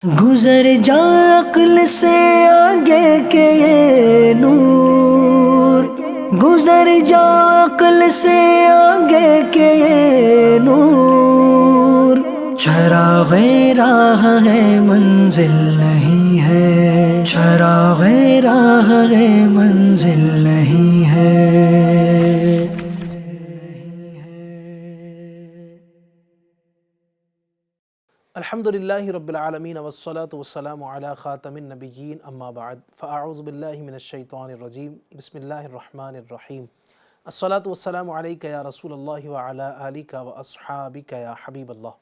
گزر جا عقل سے آگے کے یہ نور، گزر جا عقل سے آگے کے یہ نور، چراغ راہ ہے منزل نہیں ہے، چراغ راہ ہے منزل نہیں ہے۔ الحمدللہ رب العالمین والصلاة والسلام علی خاتم النبیین اما بعد فاعوذ باللہ من الشیطان الرجیم بسم اللہ الرحمن الرحیم الصلاة والسلام علیک یا رسول اللہ وعلی آلک واصحابک یا حبیب اللہ،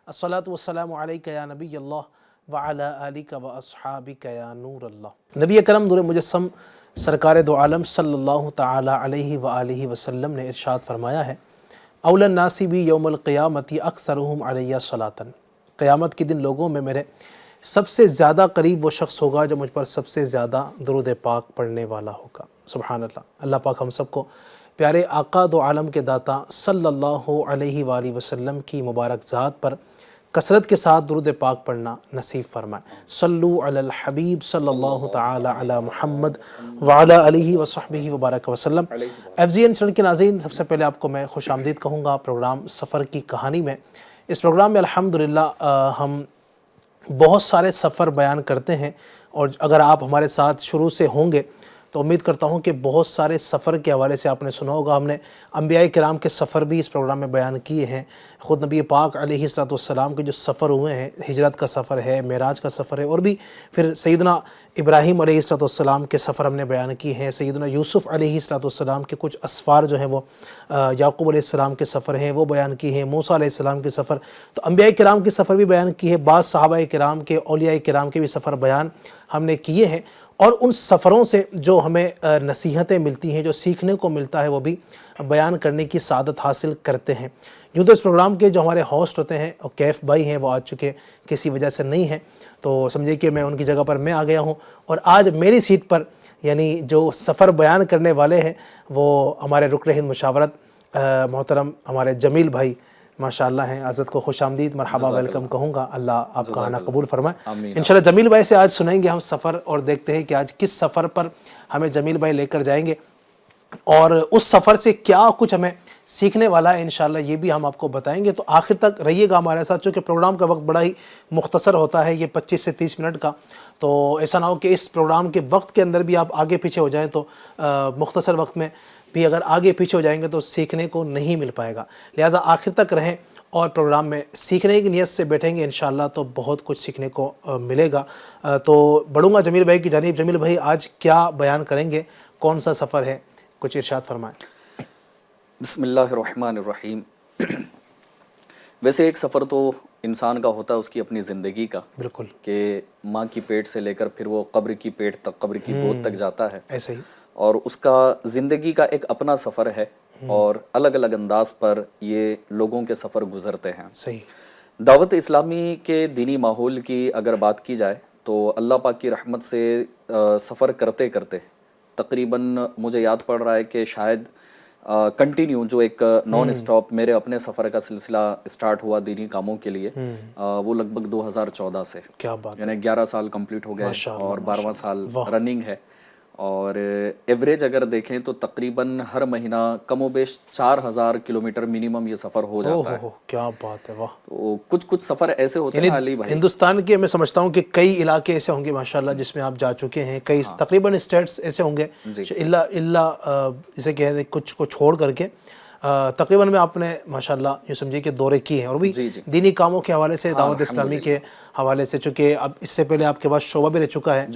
الصلاة والسلام علیک یا نبی اللہ وعلی آلک واصحابک یا نور اللہ۔ نبی اکرم نور مجسم سرکار دو عالم صلی اللہ تعالی علیہ وآلہ وسلم نے ارشاد فرمایا ہے، اولی الناس بی یوم القیامت اکثرہم علیہ صلاۃ، قیامت کے دن لوگوں میں میرے سب سے زیادہ قریب وہ شخص ہوگا جو مجھ پر سب سے زیادہ درود پاک پڑھنے والا ہوگا۔ سبحان اللہ۔ اللہ پاک ہم سب کو پیارے آقا دو عالم کے داتا صلی اللہ علیہ وآلہ وسلم کی مبارک ذات پر کثرت کے ساتھ درود پاک پڑھنا نصیب فرمائے۔ صلو علی الحبیب صلی اللہ تعالی علی محمد وعلی آلہ وصحبہ وبارک وسلم۔ FGN چینل کے ناظرین، سب سے پہلے آپ کو میں خوش آمدید کہوں گا پروگرام سفر کی کہانی میں۔ اس پروگرام میں الحمدللہ ہم بہت سارے سفر بیان کرتے ہیں، اور اگر آپ ہمارے ساتھ شروع سے ہوں گے تو امید کرتا ہوں کہ بہت سارے سفر کے حوالے سے آپ نے سنا ہوگا۔ ہم نے انبیاء کرام کے سفر بھی اس پروگرام میں بیان کیے ہیں، خود نبی پاک علیہ الصلوۃ والسلام کے جو سفر ہوئے ہیں، ہجرت کا سفر ہے، معراج کا سفر ہے، اور بھی پھر سیدنا ابراہیم علیہ الصلوۃ والسلام کے سفر ہم نے بیان کیے ہیں، سیدنا یوسف علیہ الصلوۃ والسلام کے کچھ اسفار جو ہیں وہ یعقوب علیہ السلام کے سفر ہیں وہ بیان کیے ہیں، موسیٰ علیہ السلام کے سفر، تو انبیاء کرام کے سفر بھی بیان کیے ہیں، بعض صحابہ کرام کے، اولیاء کرام کے بھی سفر بیان ہم نے کیے ہیں، اور ان سفروں سے جو ہمیں نصیحتیں ملتی ہیں، جو سیکھنے کو ملتا ہے، وہ بھی بیان کرنے کی سعادت حاصل کرتے ہیں۔ یوں تو اس پروگرام کے جو ہمارے ہوسٹ ہوتے ہیں اور کیف بھائی ہیں، وہ آج چکے کسی وجہ سے نہیں ہیں، تو سمجھے کہ میں ان کی جگہ پر میں آ گیا ہوں، اور آج میری سیٹ پر یعنی جو سفر بیان کرنے والے ہیں وہ ہمارے رکن ہند مشاورت محترم ہمارے جمیل بھائی ماشاءاللہ ہیں۔ حضرت کو خوش آمدید، مرحبا، ویلکم کہوں گا، اللہ آپ کا آنا قبول فرمائے۔ انشاءاللہ جمیل بھائی سے آج سنیں گے ہم سفر، اور دیکھتے ہیں کہ آج کس سفر پر ہمیں جمیل بھائی لے کر جائیں گے، اور اس سفر سے کیا کچھ ہمیں سیکھنے والا ہے، انشاءاللہ یہ بھی ہم آپ کو بتائیں گے۔ تو آخر تک رہیے گا ہمارے ساتھ، چونکہ پروگرام کا وقت بڑا ہی مختصر ہوتا ہے، یہ 25 سے 30 منٹ کا، تو ایسا نہ ہو کہ اس پروگرام کے وقت کے اندر بھی آپ آگے پیچھے ہو جائیں، تو مختصر وقت میں بھی اگر آگے پیچھے ہو جائیں گے تو سیکھنے کو نہیں مل پائے گا، لہٰذا آخر تک رہیں اور پروگرام میں سیکھنے کی نیت سے بیٹھیں گے انشاءاللہ تو بہت کچھ سیکھنے کو ملے گا۔ تو بڑھوں گا جمیل بھائی کی جانب۔ جمیل بھائی آج کیا بیان کریں گے، کون سا سفر ہے، کچھ ارشاد فرمائیں۔ بسم اللہ الرحمن الرحیم۔ ویسے ایک سفر تو انسان کا ہوتا ہے اس کی اپنی زندگی کا، بالکل، کہ ماں کی پیٹ سے لے کر پھر وہ قبر کی پیٹ تک، قبر کی گود تک جاتا ہے، ایسے ہی، اور اس کا زندگی کا ایک اپنا سفر ہے، اور الگ الگ انداز پر یہ لوگوں کے سفر گزرتے ہیں۔ صحیح۔ دعوت اسلامی کے دینی ماحول کی اگر بات کی جائے تو اللہ پاک کی رحمت سے سفر کرتے کرتے تقریباً مجھے یاد پڑ رہا ہے کہ شاید کنٹینیو جو ایک نان اسٹاپ میرے اپنے سفر کا سلسلہ اسٹارٹ ہوا دینی کاموں کے لیے، وہ لگ بھگ 2014 سے، کیا بات، یعنی 11 سال کمپلیٹ ہو گئے، اور 12واں سال رننگ ہے، اور ایوریج اگر دیکھیں تو تقریباً ہر مہینہ کم و بیش 4000 کلومیٹر منیمم یہ سفر ہو جاتا ہے۔ کیا بات ہے، واہ۔ تو کچھ سفر ایسے ہوتے ہیں علی بھائی، ہندوستان کے میں سمجھتا ہوں کہ کئی علاقے ایسے ہوں گے ماشاءاللہ جس میں آپ جا چکے ہیں، کئی تقریباً اسٹیٹس ایسے ہوں گے، جسے کہتے ہیں کچھ کو چھوڑ کر کے تقریباً میں آپ نے ماشاءاللہ یہ سمجھیے کہ دورے کیے ہیں، اور بھی دینی کاموں کے حوالے سے، دعوت اسلامی کے حوالے سے، چونکہ اب اس سے پہلے آپ کے پاس شعبہ بھی رہ چکا ہے،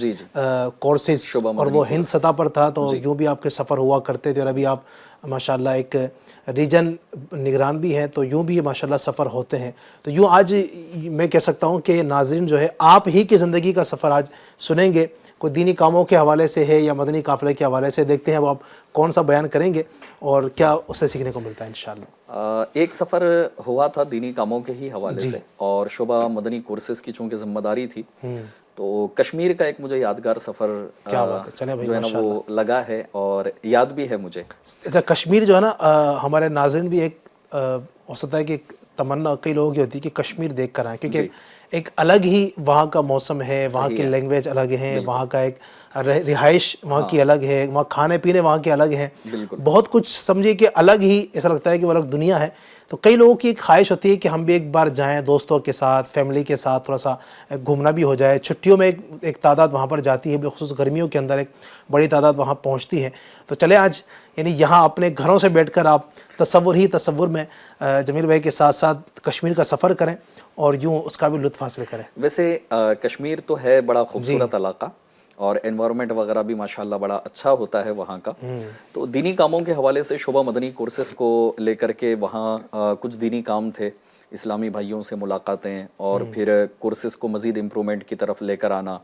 کورسز، اور وہ ہند سطح پر تھا، تو یوں بھی آپ کے سفر ہوا کرتے تھے، اور ابھی آپ ماشاءاللہ ایک ریجن نگران بھی ہیں، تو یوں بھی ماشاءاللہ سفر ہوتے ہیں۔ تو یوں آج میں کہہ سکتا ہوں کہ ناظرین جو ہے آپ ہی کی زندگی کا سفر آج سنیں گے، کوئی دینی کاموں کے حوالے سے ہے یا مدنی قافلے کے حوالے سے، دیکھتے ہیں وہ آپ کون سا بیان کریں گے اور کیا اسے سیکھنے کو ملتا ہے انشاءاللہ۔ ایک سفر ہوا تھا دینی کاموں کے ہی حوالے سے، اور شعبہ مدنی کورسز کی چونکہ ذمہ داری تھی، تو کشمیر کا ایک مجھے یادگار سفر جو ہے نا وہ لگا ہے، اور یاد بھی ہے مجھے۔ اچھا، کشمیر جو ہے نا، ہمارے ناظرین بھی ایک ہو سکتا ہے کہ تمنا کئی لوگوں کی ہوتی ہے کہ کشمیر دیکھ کر آئیں، کیونکہ ایک الگ ہی وہاں کا موسم ہے, وہاں کی لینگویج الگ ہے, وہاں کا ایک رہائش وہاں کی الگ ہے, وہاں کھانے پینے وہاں کے الگ ہیں, بہت کچھ سمجھے کہ الگ ہی ایسا لگتا ہے کہ وہ الگ دنیا ہے. تو کئی لوگوں کی ایک خواہش ہوتی ہے کہ ہم بھی ایک بار جائیں دوستوں کے ساتھ, فیملی کے ساتھ, تھوڑا سا گھومنا بھی ہو جائے. چھٹیوں میں ایک تعداد وہاں پر جاتی ہے, بالخصوص گرمیوں کے اندر ایک بڑی تعداد وہاں پہنچتی ہے. تو چلے آج یعنی یہاں اپنے گھروں سے بیٹھ کر آپ تصور میں جمیل بھائی کے ساتھ ساتھ کشمیر کا سفر کریں اور یوں اس کا بھی لطف حاصل کریں. ویسے کشمیر تو ہے بڑا خوبصورت علاقہ, اور انوائرمنٹ وغیرہ بھی ماشاءاللہ بڑا اچھا ہوتا ہے وہاں کا. تو دینی کاموں کے حوالے سے شعبہ مدنی کورسز کو لے کر کے وہاں کچھ دینی کام تھے, اسلامی بھائیوں سے ملاقاتیں, اور پھر کورسز کو مزید امپرومنٹ کی طرف لے کر آنا,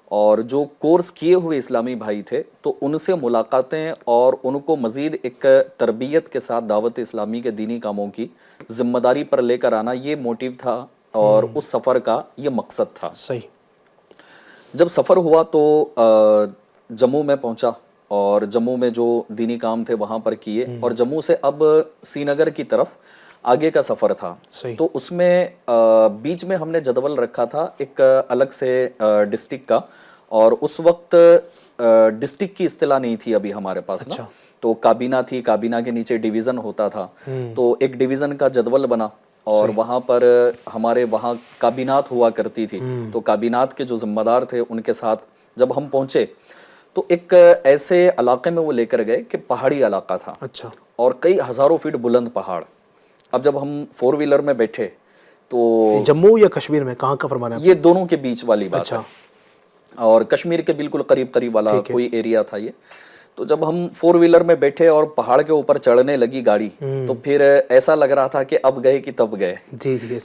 اور جو کورس کیے ہوئے اسلامی بھائی تھے تو ان سے ملاقاتیں اور ان کو مزید ایک تربیت کے ساتھ دعوت اسلامی کے دینی کاموں کی ذمہ داری پر لے کر آنا, یہ موٹیو تھا اور اس سفر کا یہ مقصد تھا. صحیح. جب سفر ہوا تو جموں میں پہنچا, اور جموں میں جو دینی کام تھے وہاں پر کیے, اور جموں سے اب سری نگر کی طرف آگے کا سفر تھا. تو اس میں بیچ میں ہم نے جدول رکھا تھا ایک الگ سے ڈسٹرکٹ کا, اور اس وقت ڈسٹرکٹ کی اصطلاح نہیں تھی ابھی ہمارے پاس نا, تو کابینہ تھی, کابینہ کے نیچے ڈویژن ہوتا تھا, تو ایک ڈویژن کا جدول بنا, اور وہاں پر ہمارے وہاں کابینات ہوا کرتی تھی. تو کابینات کے جو ذمہ دار تھے ان کے ساتھ جب ہم پہنچے تو ایک ایسے علاقے میں وہ لے کر گئے کہ پہاڑی علاقہ تھا, اور کئی ہزاروں فٹ بلند پہاڑ. اب جب ہم 4 ویلر میں بیٹھے تو جموں یا کشمیر میں کہاں کا فرمانا ہے؟ یہ دونوں کے بیچ والی بات ہے, اور کشمیر کے بالکل قریب والا کوئی ایریا تھا یہ. تو جب ہم 4 ویلر میں بیٹھے اور پہاڑ کے اوپر چڑھنے لگی گاڑی, تو پھر ایسا لگ رہا تھا کہ اب گئے کہ تب گئے.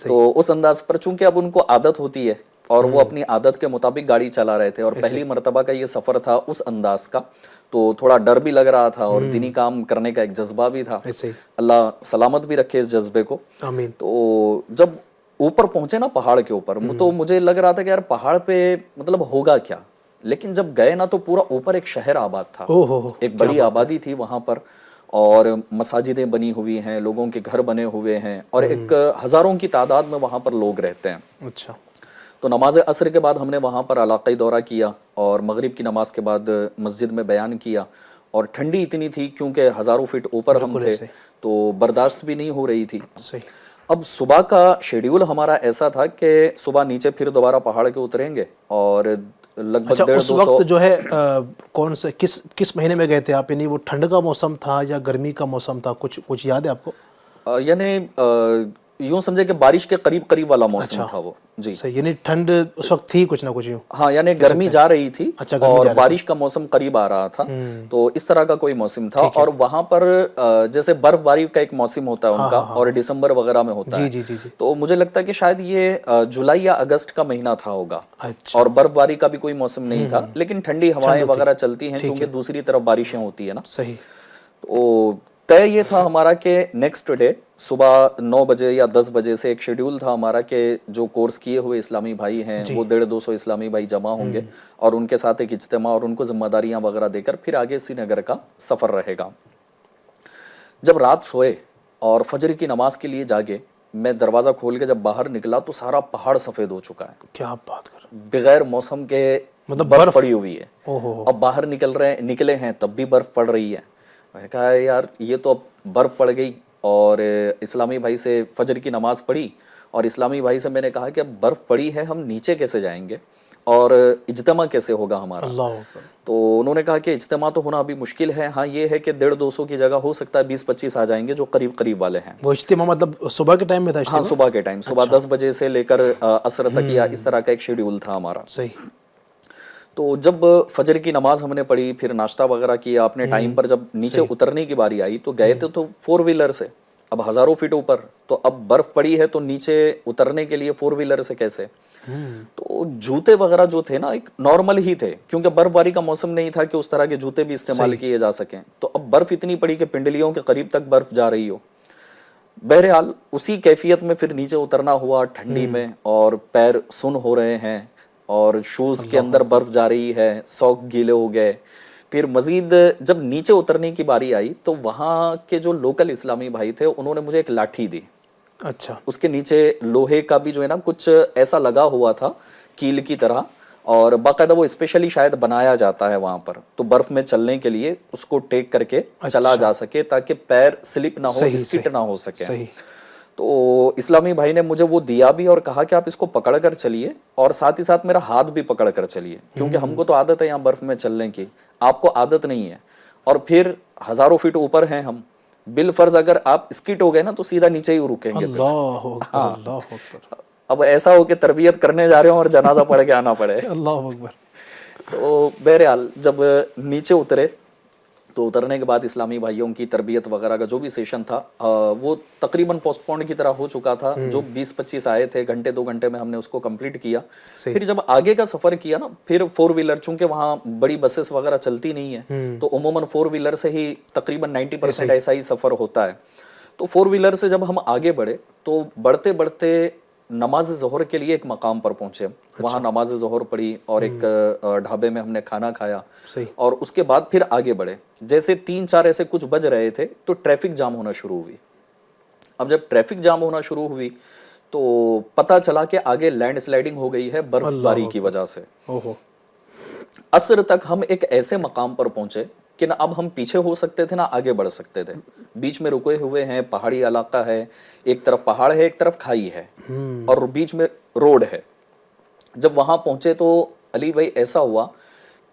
تو اس انداز پر چونکہ اب ان کو عادت ہوتی ہے اور وہ اپنی عادت کے مطابق گاڑی چلا رہے تھے, اور پہلی مرتبہ کا یہ سفر تھا اس انداز کا, تو تھوڑا ڈر بھی لگ رہا تھا اور دینی کام کرنے کا ایک جذبہ بھی تھا. اللہ سلامت بھی رکھے اس جذبے کو. تو جب اوپر پہنچے نا پہاڑ کے اوپر, تو مجھے لگ رہا تھا کہ یار پہاڑ پہ مطلب ہوگا کیا, لیکن جب گئے نا تو پورا اوپر ایک شہر آباد تھا, ایک بڑی آبادی تھی وہاں پر, اور مساجدیں بنی ہوئی ہیں, لوگوں کے گھر بنے ہوئے ہیں, اور ایک ہزاروں کی تعداد میں وہاں پر لوگ رہتے ہیں. اچھا. تو نماز عصر کے بعد ہم نے وہاں پر علاقائی دورہ کیا, اور مغرب کی نماز کے بعد مسجد میں بیان کیا, اور ٹھنڈی اتنی تھی کیونکہ ہزاروں فٹ اوپر ہم تھے تو برداشت بھی نہیں ہو رہی تھی. اب صبح کا شیڈیول ہمارا ایسا تھا کہ صبح نیچے پھر دوبارہ پہاڑ کے اتریں گے, اور لگ بھگ 150 اس وقت جو ہے کون سے کس مہینے میں گئے تھے آپ, یعنی وہ ٹھنڈ کا موسم تھا یا گرمی کا موسم تھا, کچھ یاد ہے آپ کو؟ یعنی یوں سمجھے کہ بارش کے قریب والا موسم تھا وہ. جی, یعنی ٹھنڈ اس وقت تھی کچھ نہ کچھ یوں. ہاں, یعنی گرمی جا رہی تھی اور بارش کا موسم قریب آ رہا تھا, تو اس طرح کا کوئی موسم تھا. اور وہاں پر جیسے برف باری کا ایک موسم ہوتا ہے ان کا, اور دسمبر وغیرہ میں ہوتا ہے, تو مجھے لگتا ہے کہ شاید یہ جولائی یا اگست کا مہینہ تھا ہوگا, اور برف باری کا بھی کوئی موسم نہیں تھا, لیکن ٹھنڈی ہوائیں وغیرہ چلتی ہیں چونکہ دوسری طرف بارشیں ہوتی ہیں نا. صحیح. تو طے یہ تھا ہمارا کہ نیکسٹ ڈے صبح 9 بجے یا 10 بجے سے ایک شیڈیول تھا ہمارا کہ جو کورس کیے ہوئے اسلامی بھائی ہیں وہ 150-200 اسلامی بھائی جمع ہوں گے, اور ان کے ساتھ ایک اجتماع اور ان کو ذمہ داریاں وغیرہ دے کر پھر آگے سری نگر کا سفر رہے گا. جب رات سوئے اور فجر کی نماز کے لیے جاگے, میں دروازہ کھول کے جب باہر نکلا تو سارا پہاڑ سفید ہو چکا ہے. کیا بات کر, بغیر موسم کے مطلب برف پڑی ہوئی ہے. اب باہر نکلے ہیں تب بھی برف پڑ رہی ہے. میں نے کہا یار یہ تو اب برف پڑ گئی, اور اسلامی بھائی سے فجر کی نماز پڑھی, اور اسلامی بھائی سے میں نے کہا کہ اب برف پڑی ہے ہم نیچے کیسے جائیں گے اور اجتماع کیسے ہوگا ہمارا. تو انہوں نے کہا کہ اجتماع تو ہونا ابھی مشکل ہے, ہاں یہ ہے کہ 150-200 کی جگہ ہو سکتا ہے 20-25 آ جائیں گے جو قریب والے ہیں. وہ اجتماع مطلب صبح کے ٹائم میں تھا؟ ہاں, صبح کے ٹائم, صبح 10 بجے سے لے کر عصر تک یا اس طرح کا ایک شیڈیول تھا ہمارا. صحیح. تو جب فجر کی نماز ہم نے پڑھی, پھر ناشتہ وغیرہ کیا اپنے ٹائم پر, جب نیچے اترنے کی باری آئی تو گئے تھے تو 4 ویلر سے, اب ہزاروں فٹ اوپر, تو اب برف پڑی ہے تو نیچے اترنے کے لیے 4 ویلر سے کیسے. تو جوتے وغیرہ جو تھے نا ایک نارمل ہی تھے, کیونکہ برف باری کا موسم نہیں تھا کہ اس طرح کے جوتے بھی استعمال کیے جا سکیں. تو اب برف اتنی پڑی کہ پنڈلیوں کے قریب تک برف جا رہی ہو. بہرحال اسی کیفیت میں پھر نیچے اترنا ہوا ٹھنڈی میں, اور پیر سن ہو رہے ہیں, اور شوز کے اندر برف جا رہی ہے, ساکس گیلے ہو گئے. پھر مزید جب نیچے اترنے کی باری آئی تو وہاں کے جو لوکل اسلامی بھائی تھے انہوں نے مجھے ایک لاٹھی دی, اچھا اس کے نیچے لوہے کا بھی جو ہے نا کچھ ایسا لگا ہوا تھا کیل کی طرح, اور باقاعدہ وہ اسپیشلی شاید بنایا جاتا ہے وہاں پر, تو برف میں چلنے کے لیے اس کو ٹیک کر کے چلا جا سکے تاکہ پیر سلپ نہ ہو, اسکٹ نہ ہو سکے. صحیح. تو اسلامی بھائی نے مجھے وہ دیا بھی اور کہا کہ آپ اس کو پکڑ کر چلیے اور ساتھ ہی ساتھ میرا ہاتھ بھی پکڑ کر چلیے, کیونکہ ہم کو تو عادت ہے یہاں برف میں چلنے کی, آپ کو عادت نہیں ہے. اور پھر ہزاروں فٹ اوپر ہیں ہم, بالفرض اگر آپ اسکٹ ہو گئے نا تو سیدھا نیچے ہی رکیں گے. اللہ اکبر, اللہ اکبر. اب ایسا ہو کہ تربیت کرنے جا رہے ہوں اور جنازہ پڑھ کے آنا پڑے. اللہ اکبر. تو بہرحال جب نیچے اترے تو اترنے کے بعد اسلامی بھائیوں کی تربیت وغیرہ کا جو بھی سیشن تھا وہ تقریباً پوسٹ پونڈ کی طرح ہو چکا تھا. جو 20-25 آئے تھے, گھنٹے 2 گھنٹے میں ہم نے اس کو کمپلیٹ کیا. پھر جب آگے کا سفر کیا نا, پھر 4 ویلر, چونکہ وہاں بڑی بسز وغیرہ چلتی نہیں ہیں تو عموماً 4 ویلر سے ہی تقریباً 90% ایسا ہی سفر ہوتا ہے. تو 4 ویلر سے جب ہم آگے بڑھے تو بڑھتے بڑھتے نماز ظہر کے لیے ایک مقام پر پہنچے. وہاں نماز ظہر پڑھی اور ایک ڈھابے میں ہم نے کھانا کھایا, اور اس کے بعد پھر آگے بڑھے. جیسے 3-4 ایسے کچھ بج رہے تھے تو ٹریفک جام ہونا شروع ہوئی. اب جب ٹریفک جام ہونا شروع ہوئی تو پتہ چلا کہ آگے لینڈ سلائڈنگ ہو گئی ہے برف باری کی وجہ سے. عصر تک ہم ایک ایسے مقام پر پہنچے کہ نہ اب ہم پیچھے ہو سکتے تھے نہ آگے بڑھ سکتے تھے. بیچ میں رکے ہوئے ہیں, پہاڑی علاقہ ہے, ایک طرف پہاڑ ہے ایک طرف کھائی ہے اور بیچ میں روڈ ہے. جب وہاں پہنچے تو علی بھائی ایسا ہوا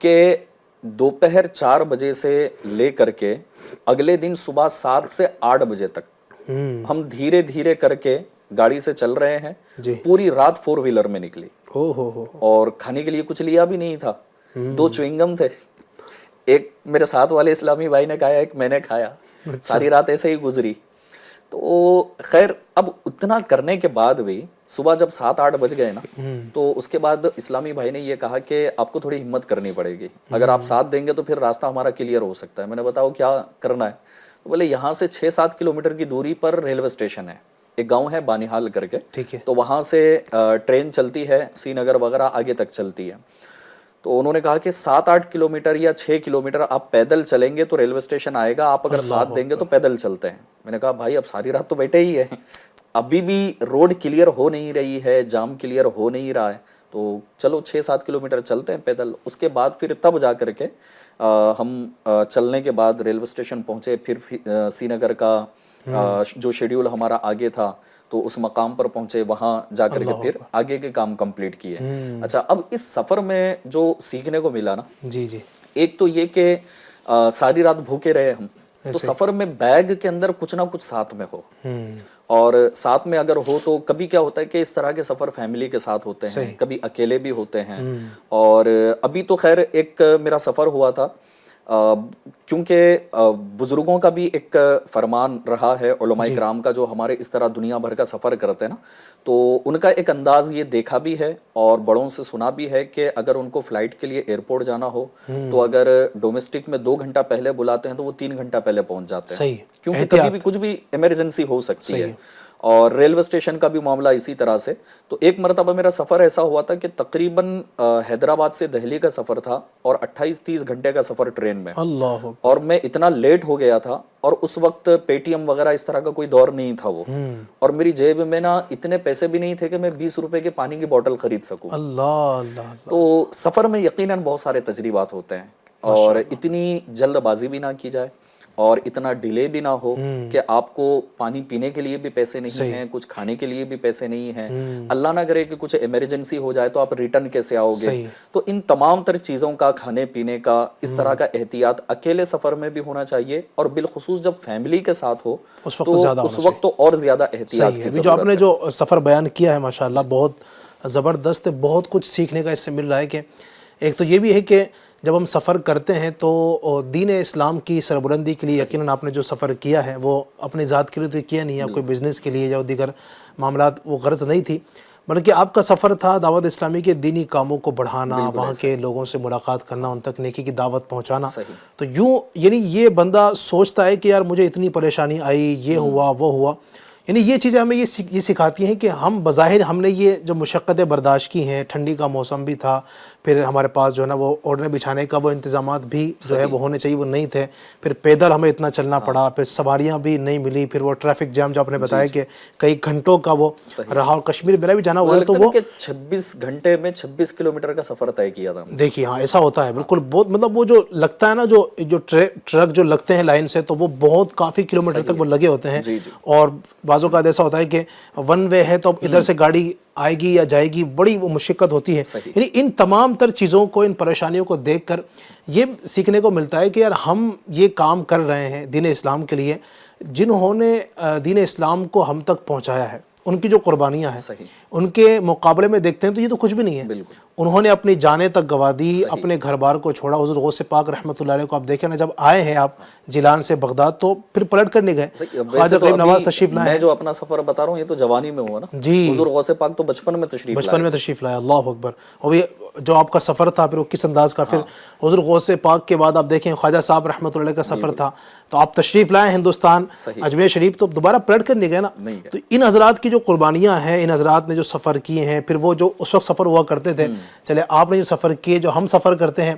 کہ دوپہر 4 بجے سے لے کر کے اگلے دن صبح 7 سے 8 بجے تک ہم دھیرے دھیرے کر کے گاڑی سے چل رہے ہیں. پوری رات 4 ویلر میں نکلی اور کھانے کے لیے کچھ لیا بھی نہیں تھا. 2 چوئنگم تھے, ایک میرے ساتھ والے اسلامی بھائی نے کھایا, ایک میں نے کھایا. ساری رات ایسے ہی گزری. تو خیر اب اتنا کرنے کے بعد بھی صبح جب 7-8 بج گئے نا تو اس کے بعد اسلامی بھائی نے یہ کہا کہ آپ کو تھوڑی ہمت کرنی پڑے گی, اگر آپ ساتھ دیں گے تو پھر راستہ ہمارا کلیئر ہو سکتا ہے. میں نے بتاؤ کیا کرنا ہے؟ تو بولے یہاں سے 6-7 کلومیٹر کی دوری پر ریلوے اسٹیشن ہے, ایک گاؤں ہے بانیحال کر کے, تو وہاں سے ٹرین چلتی ہے سری نگر وغیرہ آگے تک چلتی ہے. تو انہوں نے کہا کہ 7-8 کلومیٹر یا 6 کلومیٹر آپ پیدل چلیں گے تو ریلوے اسٹیشن آئے گا, آپ اگر ساتھ دیں گے تو پیدل چلتے ہیں. میں نے کہا بھائی اب ساری رات تو بیٹھے ہی ہیں, ابھی بھی روڈ کلیئر ہو نہیں رہی ہے, جام کلیئر ہو نہیں رہا ہے, تو چلو 6-7 کلومیٹر چلتے ہیں پیدل. اس کے بعد پھر تب جا کر کے ہم چلنے کے بعد ریلوے اسٹیشن پہنچے. پھر سری نگر کا جو شیڈیول ہمارا آگے تھا تو اس مقام پر پہنچے, وہاں جا کر کے پھر آگے کے کام کمپلیٹ کیے. اچھا, اب اس سفر میں جو سیکھنے کو ملا نا, ایک تو یہ کہ ساری رات بھوکے رہے ہم, تو سفر میں بیگ کے اندر کچھ نہ کچھ ساتھ میں ہو, اور ساتھ میں اگر ہو تو کبھی کیا ہوتا ہے کہ اس طرح کے سفر فیملی کے ساتھ ہوتے ہیں, کبھی اکیلے بھی ہوتے ہیں. اور ابھی تو خیر ایک میرا سفر ہوا تھا, کیونکہ بزرگوں کا بھی ایک فرمان رہا ہے علماء کرام کا, جو ہمارے اس طرح دنیا بھر کا سفر کرتے ہیں نا, تو ان کا ایک انداز یہ دیکھا بھی ہے اور بڑوں سے سنا بھی ہے کہ اگر ان کو فلائٹ کے لیے ایئرپورٹ جانا ہو تو اگر ڈومیسٹک میں 2 گھنٹہ پہلے بلاتے ہیں تو وہ 3 گھنٹہ پہلے پہنچ جاتے ہیں, کیونکہ کبھی بھی کچھ بھی ایمرجنسی ہو سکتی ہے. اور ریلوے اسٹیشن کا بھی معاملہ اسی طرح سے. تو ایک مرتبہ میرا سفر ایسا ہوا تھا کہ تقریباً حیدرآباد سے دہلی کا سفر تھا اور 28-30 گھنٹے کا سفر ٹرین میں, اور میں اتنا لیٹ ہو گیا تھا, اور اس وقت پے ٹی ایم وغیرہ اس طرح کا کوئی دور نہیں تھا وہ, اور میری جیب میں نا اتنے پیسے بھی نہیں تھے کہ میں 20 روپے کے پانی کی بوٹل خرید سکوں. تو سفر میں یقیناً بہت سارے تجربات ہوتے ہیں, اور اتنی جلد بازی بھی نہ کی جائے اور اتنا ڈیلے بھی نہ ہو کہ آپ کو پانی پینے کے لیے بھی پیسے نہیں ہیں, کچھ کھانے کے لیے بھی پیسے نہیں ہیں, اللہ نہ کرے کہ کچھ ایمرجنسی ہو جائے تو آپ ریٹرن کیسے آؤ گے. تو ان تمام تر چیزوں کا, کھانے پینے کا, اس طرح کا احتیاط اکیلے سفر میں بھی ہونا چاہیے, اور بالخصوص جب فیملی کے ساتھ ہو اس وقت تو اور زیادہ احتیاط کی ضرورت ہے. جو آپ نے جو سفر بیان کیا ہے ماشاءاللہ بہت زبردست ہے, بہت کچھ سیکھنے کا اس سے مل رہا ہے. کہ ایک تو یہ بھی ہے کہ جب ہم سفر کرتے ہیں تو دین اسلام کی سربلندی کے لیے یقیناً آپ نے جو سفر کیا ہے وہ اپنی ذات کے لیے تو کیا نہیں ہے, کوئی بزنس کے لیے یا دیگر معاملات وہ غرض نہیں تھی, بلکہ آپ کا سفر تھا دعوت اسلامی کے دینی کاموں کو بڑھانا, وہاں کے لوگوں سے ملاقات کرنا, ان تک نیکی کی دعوت پہنچانا. تو یوں یعنی یہ بندہ سوچتا ہے کہ یار مجھے اتنی پریشانی آئی, یہ ہوا وہ ہوا, یعنی یہ چیزیں ہمیں یہ سکھاتی ہیں کہ ہم بظاہر ہم نے یہ جو مشقتیں برداشت کی ہیں، ٹھنڈی کا موسم بھی تھا، پھر ہمارے پاس جو ہے نا وہ اوڑھنے بچھانے کا وہ انتظامات بھی جو ہے وہ ہونے چاہیے وہ نہیں تھے، پھر پیدل ہمیں اتنا چلنا پڑا، پھر سواریاں بھی نہیں ملی، پھر وہ ٹریفک جام جو آپ نے بتایا کہ کئی گھنٹوں کا وہ رہا، اور کشمیر میرا بھی جانا ہوا ہے تو وہ 26 گھنٹے میں 26 کلومیٹر کا سفر طے کیا تھا. دیکھیے ہاں ایسا ہوتا ہے بالکل. بہت مطلب وہ جو لگتا ہے نا جو ٹرک جو لگتے ہیں لائن سے تو وہ بہت کافی کلومیٹر تک وہ لگے ہوتے ہیں، اور بعض اوقات ایسا ہوتا ہے کہ ون وے ہے تو ادھر سے گاڑی آئے گی یا جائے گی، بڑی وہ مشقت ہوتی ہے. یعنی ان تمام تر چیزوں کو، ان پریشانیوں کو دیکھ کر یہ سیکھنے کو ملتا ہے کہ یار ہم یہ کام کر رہے ہیں دین اسلام کے لیے، جنہوں نے دین اسلام کو ہم تک پہنچایا ہے، ان کی جو قربانیاں ہیں ان کے مقابلے میں دیکھتے ہیں تو یہ تو کچھ بھی نہیں ہے. انہوں نے اپنی جانیں تک گوا دی، اپنے گھر بار کو چھوڑا. حضور غوث پاک رحمۃ اللہ علیہ کو آپ دیکھیں نا، جب آئے ہیں آپ جیلان سے بغداد تو پھر پلٹ کر نہیں گئے. خواجہ غریب نواز تشریف لائے. میں جو اپنا سفر بتا رہا ہوں یہ تو جوانی میں ہوا نا. جی حضور غوث پاک تو بچپن میں تشریف لائے. اللہ اکبر. اور بھی جو آپ کا سفر تھا پھر وہ کس انداز کا، پھر حضور غوث پاک کے بعد آپ دیکھیں خواجہ صاحب رحمۃ اللہ علیہ کا سفر تھا، تو آپ تشریف لائے ہندوستان اجمیر شریف، تو دوبارہ پلٹ کر نہیں گئے نا. تو ان حضرات کی جو قربانیاں ہیں، ان حضرات نے جو سفر کیے ہیں، پھر وہ جو اس وقت سفر ہوا کرتے تھے، چلے آپ نے جو سفر کیے، جو ہم سفر کرتے ہیں،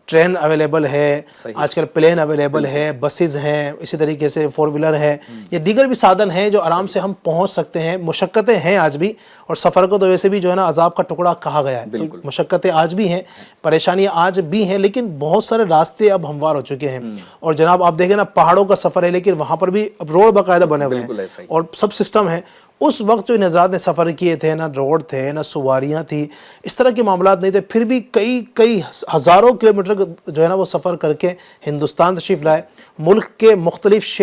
ٹرین اویلیبل ہے آج کل، پلین اویلیبل ہے، بسز ہیں، اسی طریقے سے 4 ویلر ہے، یا دیگر بھی سادن ہیں جو آرام سے ہم پہنچ سکتے ہیں. مشقتیں ہیں آج بھی، اور سفر کو تو ویسے بھی جو ہے نا عذاب کا ٹکڑا کہا گیا ہے، تو مشقتیں آج بھی ہیں، پریشانیاں آج بھی ہیں، لیکن بہت سارے راستے اب ہموار ہو چکے ہیں. اور جناب آپ دیکھیں نا پہاڑوں کا سفر ہے لیکن وہاں پر بھی اب روڈ باقاعدہ بنے ہوئے ہیں اور سب سسٹم ہے. اس وقت جو ان حضرات نے سفر کیے تھے، نہ روڈ تھے، نہ سواریاں تھی، اس طرح کے معاملات نہیں تھے، پھر بھی کئی ہزاروں کلومیٹر جو ہے نا وہ سفر کر کے ہندوستان تشریف لائے، ملک کے مختلف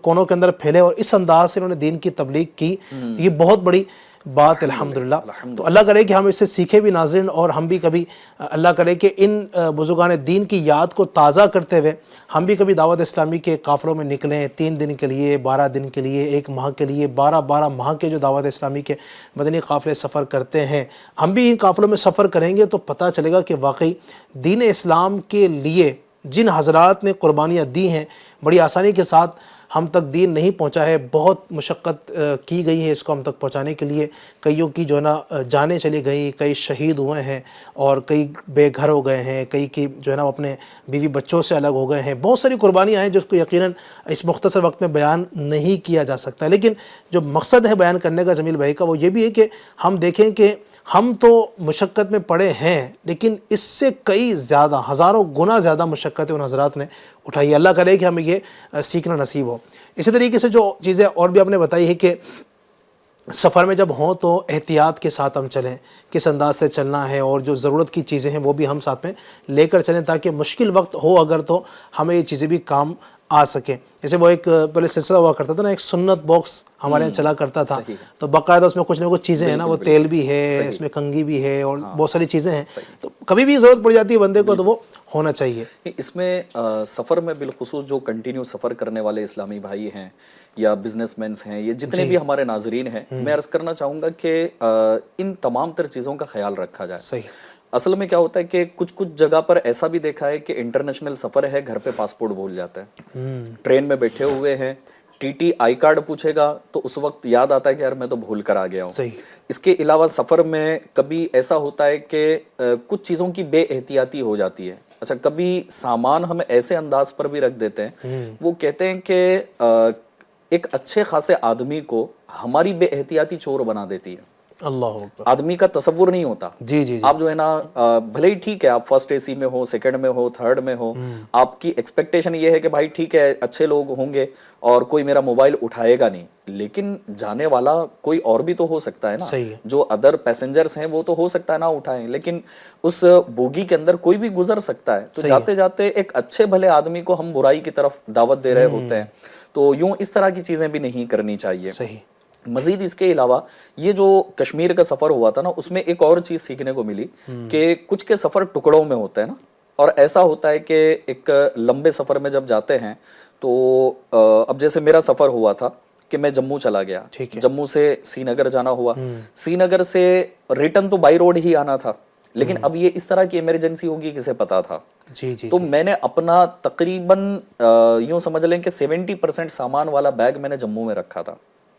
کونوں کے اندر پھیلے، اور اس انداز سے انہوں نے دین کی تبلیغ کی. یہ بہت بڑی بات الحمدللہ. تو اللہ کرے کہ ہم اس سے سیکھے بھی ناظرین، اور ہم بھی کبھی اللہ کرے کہ ان بزرگان دین کی یاد کو تازہ کرتے ہوئے ہم بھی کبھی دعوت اسلامی کے قافلوں میں نکلیں، 3 دن کے لیے، 12 دن کے لیے، 1 ماہ کے لیے، 12 ماہ کے جو دعوت اسلامی کے مدنی قافلے سفر کرتے ہیں، ہم بھی ان قافلوں میں سفر کریں گے تو پتہ چلے گا کہ واقعی دین اسلام کے لیے جن حضرات نے قربانیاں دی ہیں، بڑی آسانی کے ساتھ ہم تک دین نہیں پہنچا ہے. بہت مشقت کی گئی ہے اس کو ہم تک پہنچانے کے لیے. کئیوں کی جو ہے نا جانیں چلی گئیں، کئی شہید ہوئے ہیں، اور کئی بے گھر ہو گئے ہیں، کئی کی جو ہے نا اپنے بیوی بچوں سے الگ ہو گئے ہیں. بہت ساری قربانیاں ہیں جس کو یقیناً اس مختصر وقت میں بیان نہیں کیا جا سکتا. لیکن جو مقصد ہے بیان کرنے کا جمیل بھائی کا وہ یہ بھی ہے کہ ہم دیکھیں کہ ہم تو مشقت میں پڑے ہیں، لیکن اس سے کئی زیادہ، ہزاروں گنا زیادہ مشقتیں ان حضرات نے اٹھائی. اللہ کرے کہ ہمیں یہ سیکھنا نصیب ہو. اسی طریقے سے جو چیزیں اور بھی آپ نے بتائی ہے کہ سفر میں جب ہوں تو احتیاط کے ساتھ ہم چلیں، کس انداز سے چلنا ہے، اور جو ضرورت کی چیزیں ہیں وہ بھی ہم ساتھ میں لے کر چلیں، تاکہ مشکل وقت ہو اگر تو ہمیں یہ چیزیں بھی کام آ سکیں. جیسے وہ ایک پہلے سلسلہ ہوا کرتا تھا نا، ایک سنت باکس ہمارے یہاں چلا کرتا تھا، تو باقاعدہ اس میں کچھ نہ کچھ چیزیں ہیں نا، وہ تیل بھی ہے، اس میں کنگھی بھی ہے، اور بہت ساری چیزیں ہیں، تو کبھی بھی ضرورت پڑ جاتی ہے بندے کو تو وہ ہونا چاہیے. اس میں سفر میں بالخصوص جو کنٹینیو سفر کرنے والے اسلامی بھائی ہیں یا بزنس مینس ہیں، یہ جتنے بھی ہمارے ناظرین ہیں، میں عرض کرنا چاہوں گا کہ ان تمام تر چیزوں کا خیال رکھا جائے. صحیح. اصل میں کیا ہوتا ہے کہ کچھ جگہ پر ایسا بھی دیکھا ہے کہ انٹرنیشنل سفر ہے، گھر پہ پاسپورٹ بھول جاتا ہے، ٹرین میں بیٹھے ہوئے ہیں، ٹی ٹی آئی کارڈ پوچھے گا تو اس وقت یاد آتا ہے کہ یار میں تو بھول کر آ گیا ہوں. اس کے علاوہ سفر میں کبھی ایسا ہوتا ہے کہ کچھ چیزوں کی بے احتیاطی ہو جاتی ہے. اچھا، کبھی سامان ہم ایسے انداز پر بھی رکھ دیتے ہیں، وہ کہتے ہیں کہ ایک اچھے خاصے آدمی کو ہماری بے احتیاطی چور بنا دیتی ہے. اللہ اکبر. آدمی کا تصور نہیں ہوتا. جی آپ جو ہے نا بھلے ہی ٹھیک ہے آپ فرسٹ اے سی میں ہو، سیکنڈ میں ہو، تھرڈ میں ہو، آپ کی ایکسپیکٹیشن یہ ہے کہ بھائی ٹھیک ہے اچھے لوگ ہوں گے اور کوئی میرا موبائل اٹھائے گا نہیں، لیکن جانے والا کوئی اور بھی تو ہو سکتا ہے نا. جو ادر پیسنجرز ہیں وہ تو ہو سکتا ہے نہ اٹھائیں، لیکن اس بوگی کے اندر کوئی بھی گزر سکتا ہے. تو جاتے جاتے ایک اچھے بھلے آدمی کو ہم برائی کی طرف دعوت دے رہے ہوتے ہیں. تو یوں اس طرح کی چیزیں بھی نہیں کرنی چاہیے. مزید اس کے علاوہ یہ جو کشمیر کا سفر ہوا تھا نا، اس میں ایک اور چیز سیکھنے کو ملی کہ کچھ کے سفر ٹکڑوں میں ہوتے ہیں نا، اور ایسا ہوتا ہے کہ ایک لمبے سفر میں جب جاتے ہیں تو اب جیسے میرا سفر ہوا تھا کہ میں جموں چلا گیا، جموں سے سری نگر جانا ہوا، سری نگر سے ریٹرن تو بائی روڈ ہی آنا تھا، لیکن اب یہ اس طرح کی ایمرجنسی ہوگی کسے پتا تھا. تو میں نے اپنا تقریباً یوں سمجھ لیں کہ 70% سامان والا بیگ میں نے جموں میں رکھا تھا.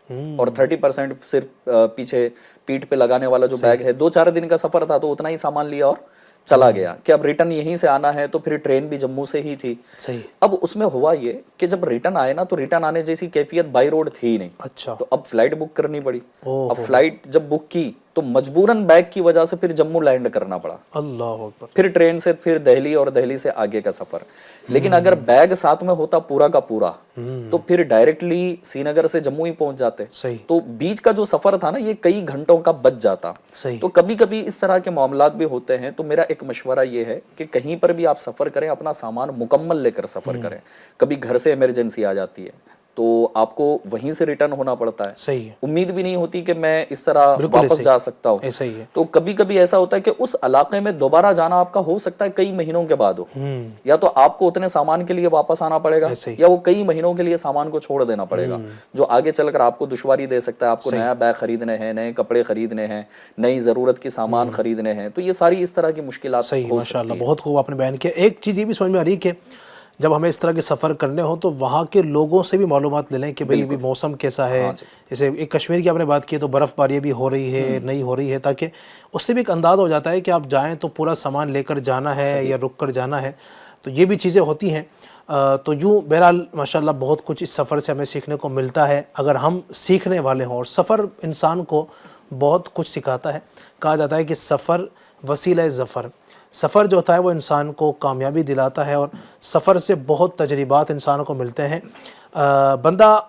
اور 30% صرف پیچھے پیٹھ پہ لگانے والا جو بیگ ہے. 2-4 دن کا سفر تھا تو اتنا ہی سامان لیا اور چلا گیا کہ اب ریٹرن یہیں سے آنا ہے. تو پھر ٹرین بھی جموں سے ہی تھی. صحیح. اب اس میں ہوا یہ کہ جب ریٹرن آئے نا تو ریٹرن آنے جیسی کیفیت بائی روڈ تھی ہی نہیں. اچھا. تو اب فلائٹ بک کرنی پڑی. اب فلائٹ جب بک کی تو مجبوراً بیگ کی وجہ سے پھر جموں لینڈ کرنا پڑا. اللہ اکبر. پھر ٹرین سے پھر دہلی اور دہلی سے آگے کا سفر. لیکن اگر بیگ ساتھ میں ہوتا پورا کا پورا تو پھر ڈائریکٹلی سری نگر سے جموں ہی پہنچ جاتے. صحیح. تو بیچ کا جو سفر تھا نا یہ کئی گھنٹوں کا بچ جاتا. صحیح. تو کبھی کبھی اس طرح کے معاملات بھی ہوتے ہیں. تو میرا ایک مشورہ یہ ہے کہ کہیں پر بھی آپ سفر کریں اپنا سامان مکمل لے کر سفر کریں. کبھی گھر سے ایمرجنسی آ جاتی ہے تو آپ کو وہیں سے ریٹرن ہونا پڑتا ہے. صحیح ہے. امید بھی نہیں ہوتی کہ میں اس طرح واپس جا سکتا ہوں. ایسا ہی ہے. تو کبھی کبھی ایسا ہوتا ہے کہ اس علاقے میں دوبارہ جانا آپ کا ہو سکتا ہے کئی مہینوں کے بعد ہو. یا تو آپ کو اتنے سامان کے لیے واپس آنا پڑے گا یا وہ کئی مہینوں کے لیے سامان کو چھوڑ دینا پڑے گا جو آگے چل کر آپ کو دشواری دے سکتا ہے. آپ کو نیا بیگ خریدنے ہیں, نئے کپڑے خریدنے ہیں, نئی ضرورت کی سامان خریدنے ہیں. تو یہ ساری اس طرح کی مشکلات ہو سکتی ہیں. ماشاءاللہ بہت خوب آپ نے بیان کیا. ایک چیز یہ بھی سمجھ میں آ رہی ہے کہ جب ہمیں اس طرح کے سفر کرنے ہوں تو وہاں کے لوگوں سے بھی معلومات لے لیں کہ بھئی ابھی موسم کیسا ہے. جیسے ایک کشمیر کی آپ نے بات کی تو برف باری بھی ہو رہی ہے نہیں ہو رہی ہے, تاکہ اس سے بھی ایک انداز ہو جاتا ہے کہ آپ جائیں تو پورا سامان لے کر جانا ہے یا رک کر جانا ہے. تو یہ بھی چیزیں ہوتی ہیں. تو یوں بہرحال ماشاءاللہ بہت کچھ اس سفر سے ہمیں سیکھنے کو ملتا ہے اگر ہم سیکھنے والے ہوں. اور سفر انسان کو بہت کچھ سکھاتا ہے. کہا جاتا ہے کہ سفر وسیلہ ظفر. سفر جو ہوتا ہے وہ انسان کو کامیابی دلاتا ہے اور سفر سے بہت تجربات انسان کو ملتے ہیں. بندہ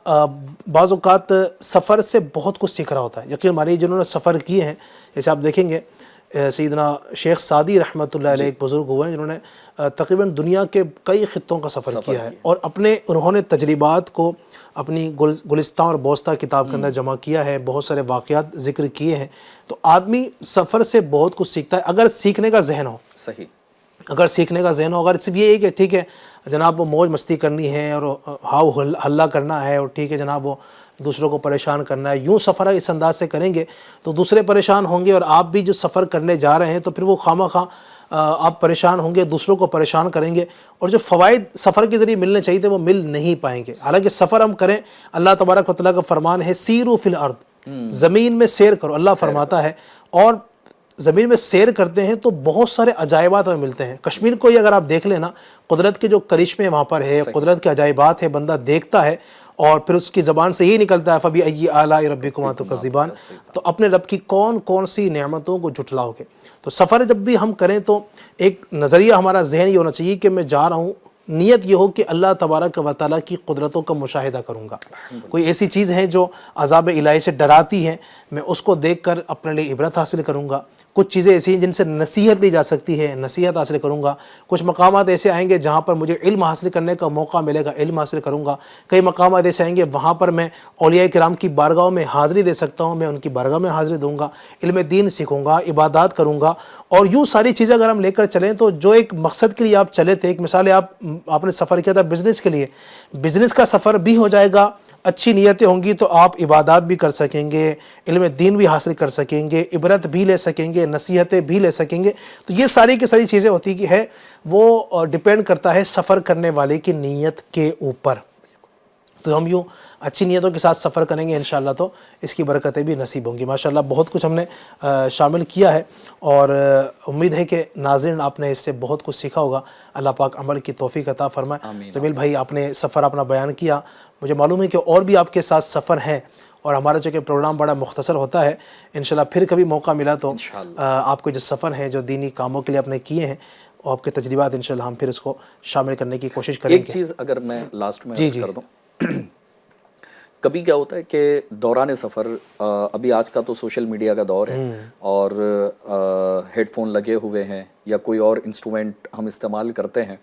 بعض اوقات سفر سے بہت کچھ سیکھ رہا ہوتا ہے. یقین مانیے جنہوں نے سفر کیے ہیں, جیسے آپ دیکھیں گے سیدنا شیخ سعدی رحمۃ اللہ علیہ ایک بزرگ ہوئے ہیں جنہوں نے تقریباً دنیا کے کئی خطوں کا سفر کیا ہے اور انہوں نے تجربات کو اپنی گلستان اور بوستہ کتاب کے اندر جمع کیا ہے. بہت سارے واقعات ذکر کیے ہیں. تو آدمی سفر سے بہت کچھ سیکھتا ہے اگر سیکھنے کا ذہن ہو. صحیح. اگر سیکھنے کا ذہن ہو, اگر صرف یہ ہے کہ ٹھیک ہے جناب وہ موج مستی کرنی ہے اور ہاؤ ہلہ کرنا ہے اور ٹھیک ہے جناب وہ دوسروں کو پریشان کرنا ہے, یوں سفر اس انداز سے کریں گے تو دوسرے پریشان ہوں گے اور آپ بھی جو سفر کرنے جا رہے ہیں تو پھر وہ خواہ آپ پریشان ہوں گے, دوسروں کو پریشان کریں گے اور جو فوائد سفر کے ذریعے ملنے چاہیے تھے وہ مل نہیں پائیں گے. حالانکہ سفر ہم کریں, اللہ تبارک و تعالیٰ کا فرمان ہے سیروا فی الارض, زمین میں سیر کرو. اللہ فرماتا ہے اور زمین میں سیر کرتے ہیں تو بہت سارے عجائبات ہمیں ملتے ہیں. کشمیر کو ہی اگر آپ دیکھ لیں نا, قدرت کے جو کرشمے وہاں پر ہے, قدرت کے عجائبات ہے, بندہ دیکھتا ہے اور پھر اس کی زبان سے یہ نکلتا ہے فَبِأَيِّ آلَاءِ رَبِّكُمَا تُكَذِّبَانِ. تو اپنے رب کی کون کون سی نعمتوں کو جھٹلاؤ گے. تو سفر جب بھی ہم کریں تو ایک نظریہ ہمارا ذہن یہ ہونا چاہیے کہ میں جا رہا ہوں, نیت یہ ہو کہ اللہ تبارک و تعالیٰ کی قدرتوں کا مشاہدہ کروں گا. کوئی ایسی چیز ہے جو عذاب الہی سے ڈراتی ہے, میں اس کو دیکھ کر اپنے لیے عبرت حاصل کروں گا. کچھ چیزیں ایسی ہیں جن سے نصیحت لی جا سکتی ہے, نصیحت حاصل کروں گا. کچھ مقامات ایسے آئیں گے جہاں پر مجھے علم حاصل کرنے کا موقع ملے گا, علم حاصل کروں گا. کئی مقامات ایسے آئیں گے وہاں پر میں اولیاء کرام کی بارگاہوں میں حاضری دے سکتا ہوں, میں ان کی بارگاہ میں حاضری دوں گا, علم دین سیکھوں گا, عبادات کروں گا. اور یوں ساری چیزیں اگر ہم لے کر چلیں تو جو ایک مقصد کے لیے آپ چلے تھے, ایک مثال آپ نے سفر کیا تھا بزنس کے لیے, بزنس کا سفر بھی ہو جائے گا. اچھی نیتیں ہوں گی تو آپ عبادات بھی کر سکیں گے, علم دین بھی حاصل کر سکیں گے, عبرت بھی لے سکیں گے, نصیحتیں بھی لے سکیں گے. تو یہ ساری کی ساری چیزیں ہوتی کہ ہے وہ ڈیپینڈ کرتا ہے سفر کرنے والے کی نیت کے اوپر. تو ہم یوں اچھی نیتوں کے ساتھ سفر کریں گے انشاءاللہ تو اس کی برکتیں بھی نصیب ہوں گی. ماشاءاللہ بہت کچھ ہم نے شامل کیا ہے اور امید ہے کہ ناظرین آپ نے اس سے بہت کچھ سیکھا ہوگا. اللہ پاک عمل کی توفیق عطا فرمائے. جمیل بھائی آپ نے سفر اپنا بیان کیا, مجھے معلوم ہے کہ اور بھی آپ کے ساتھ سفر ہیں اور ہمارا چونکہ پروگرام بڑا مختصر ہوتا ہے, انشاءاللہ پھر کبھی موقع ملا تو آپ کے جو سفر ہیں جو دینی کاموں کے لیے آپ نے کیے ہیں اور آپ کے تجربات انشاءاللہ ہم پھر اس کو شامل کرنے کی کوشش کریں گے. ایک چیز اگر میں لاسٹ میں عرض کر دوں, کبھی کیا ہوتا ہے کہ دوران سفر, ابھی آج کا تو سوشل میڈیا کا دور ہے اور ہیڈ فون لگے ہوئے ہیں یا کوئی اور انسٹرومنٹ ہم استعمال کرتے ہیں,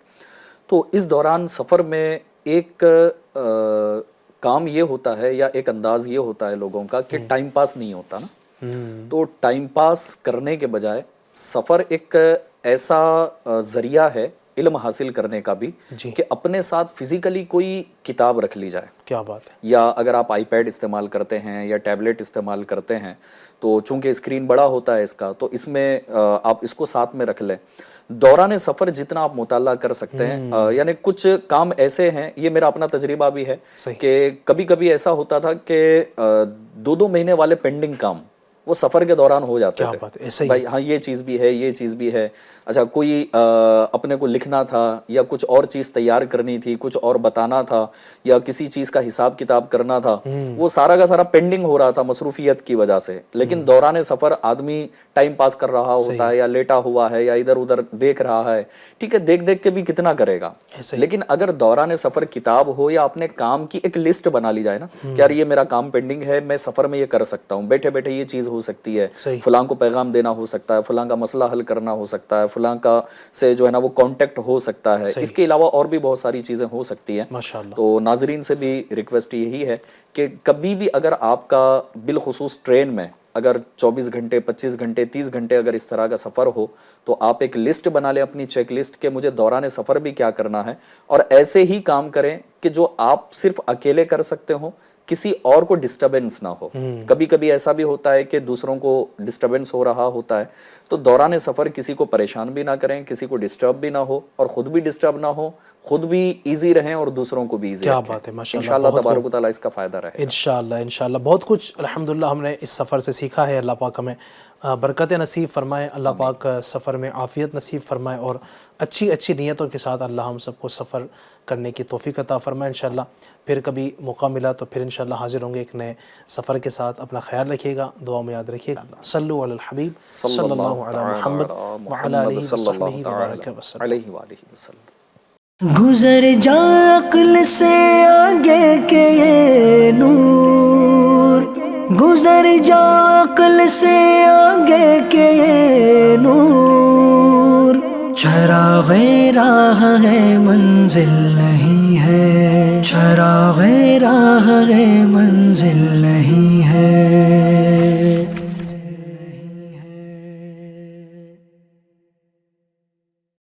تو اس دوران سفر میں ایک کام یہ ہوتا ہے یا ایک انداز یہ ہوتا ہے لوگوں کا کہ ٹائم پاس نہیں ہوتا نا. تو ٹائم پاس کرنے کے بجائے سفر ایک ایسا ذریعہ ہے علم حاصل کرنے کا بھی جی کہ اپنے ساتھ فزیکلی کوئی کتاب رکھ لی جائے. کیا بات ہے. یا اگر آپ آئی پیڈ استعمال کرتے ہیں یا ٹیبلیٹ استعمال کرتے ہیں تو چونکہ اسکرین بڑا ہوتا ہے اس کا، تو اس میں آپ اس کو ساتھ میں رکھ لیں. دوران سفر جتنا آپ مطالعہ کر سکتے ہیں، یعنی کچھ کام ایسے ہیں، یہ میرا اپنا تجربہ بھی ہے کہ کبھی کبھی ایسا ہوتا تھا کہ 2 مہینے والے پینڈنگ کام وہ سفر کے دوران ہو جاتے تھے. بھائی ہاں یہ چیز بھی ہے، یہ چیز بھی ہے. اچھا کوئی اپنے کو لکھنا تھا یا کچھ اور چیز تیار کرنی تھی، کچھ اور بتانا تھا، یا کسی چیز کا حساب کتاب کرنا تھا، وہ سارا کا سارا پینڈنگ ہو رہا تھا مصروفیت کی وجہ سے. لیکن دوران سفر آدمی ٹائم پاس کر رہا ہوتا ہے، یا لیٹا ہوا ہے، یا ادھر ادھر دیکھ رہا ہے. ٹھیک ہے، دیکھ دیکھ کے بھی کتنا کرے گا. لیکن اگر دوران سفر کتاب ہو یا اپنے کام کی ایک لسٹ بنا لی جائے نا کہ یار یہ میرا کام پینڈنگ ہے، میں سفر میں یہ کر سکتا ہوں، بیٹھے بیٹھے یہ چیز ہو سکتی ہے، فلاں کو پیغام دینا ہو سکتا ہے، فلاں کا مسئلہ حل کرنا ہو سکتا ہے، فلاں کا سے جو ہے نا وہ کانٹیکٹ ہو سکتا ہے. اس کے علاوہ اور بھی بہت ساری چیزیں ہو سکتی ہیں. تو ناظرین سے بھی ریکویسٹ یہی ہے کہ کبھی بھی اگر آپ کا بالخصوص ٹرین میں اگر 24 گھنٹے 25 گھنٹے 30 گھنٹے اگر اس طرح کا سفر ہو تو آپ ایک لسٹ بنا لیں، اپنی چیک لسٹ، کہ مجھے دوران سفر بھی کیا کرنا ہے. اور ایسے ہی کام کریں کہ جو آپ صرف اکیلے کر سکتے ہوں، کسی اور کو ڈسٹربنس نہ ہو. کبھی کبھی ایسا بھی ہوتا ہے کہ دوسروں کو ڈسٹربنس ہو رہا ہوتا ہے، تو دوران سفر کسی کو پریشان بھی نہ کریں، کسی کو ڈسٹرب بھی نہ ہو، اور خود بھی ڈسٹرب نہ ہو، خود بھی ایزی رہیں اور دوسروں کو بھی ایزی رکھیں. کیا بات ہے، ماشاء اللہ. انشاءاللہ تبارک و تعالیٰ اس کا فائدہ رہے. انشاءاللہ بہت کچھ الحمدللہ ہم نے اس سفر سے سیکھا ہے. اللہ پاک ہمیں برکت نصیب فرمائے، اللہ پاک سفر میں عافیت نصیب فرمائے، اور اچھی اچھی نیتوں کے ساتھ اللہ ہم سب کو سفر کرنے کی توفیق عطا فرمائے. انشاءاللہ پھر کبھی موقع ملا تو پھر انشاءاللہ حاضر ہوں گے ایک نئے سفر کے ساتھ. اپنا خیال رکھیے گا، دعا میں یاد رکھیے گا. صلو علی الحبیب صلی اللہ علی محمد وعلی آلہ وصحبہ وبارک وسلم. گزر جا عقل سے آگے کے یہ نور، گزر جا عقل سے آگے کے یہ نور. چراغ راہ ہے منزل نہیں ہے، چراغ راہ ہے منزل نہیں ہے.